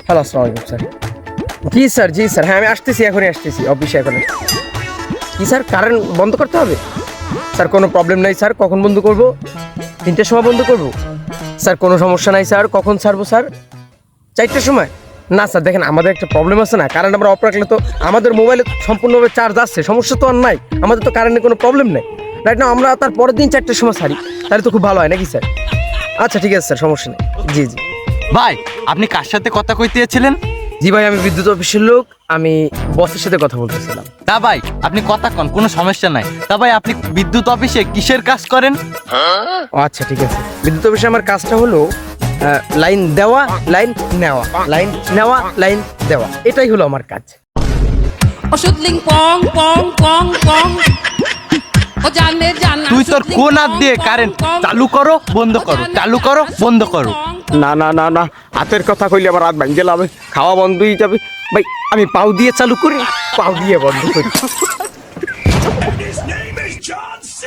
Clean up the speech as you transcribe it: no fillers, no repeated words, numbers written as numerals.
Hello, আসসালামু আলাইকুম sir. জি sir, হ্যাঁ আমি আসতেছি, এখনই আসতেছি অফিসে এখন। কি স্যার, কারেন্ট বন্ধ করতে হবে? স্যার কোনো প্রবলেম নাই স্যার, কখন বন্ধ করব? 3টার সময় বন্ধ করব? স্যার কোনো সমস্যা নাই স্যার, কখন ছাড়বো স্যার? 4টার সময়? না স্যার দেখেন, আমাদের একটা প্রবলেম আছে না, কারেন্ট আমরা অফ রাখলে তো আমাদের মোবাইলে সম্পূর্ণভাবে চার্জ আসছে, সমস্যা তো আর নাই, আমাদের তো কারেন্টের কোনো প্রবলেম নেই। রাইট না, আমরা তার পরের দিন 4টার সময় ছাড়ি, তাহলে তো খুব ভালো হয় নাকি স্যার? আচ্ছা ঠিক আছে স্যার, সমস্যা নেই। জি। ভাই আপনি কার সাথে কথা কইতেছিলেন? জি ভাই, আমি বিদ্যুৎ অফিসের লোক, আমি বসের সাথে কথা বলতেছিলাম। তা ভাই আপনি কথা কন, কোনো সমস্যা নাই। তা ভাই আপনি বিদ্যুৎ অফিসে কিসের কাজ করেন? ও আচ্ছা ঠিক আছে, বিদ্যুৎ অফিসে আমার কাজটা হলো লাইন দেওয়া, লাইন নেওয়া, লাইন নেওয়া, লাইন দেওয়া, এটাই হলো আমার কাজ। ওষুধ লিং পং পং পং পং ও জানে জানা তুই তোর কোন হাত দিয়ে কারেন্ট চালু করো বন্ধ করো, চালু করো বন্ধ করো? না, হাতের কথা কইলে আমার হাত ভাঙ গেলাম, খাওয়া বন্ধ হয়ে যাবে ভাই। আমি পাও দিয়ে চালু করি, পাও দিয়ে বন্ধ করি। His name is John C.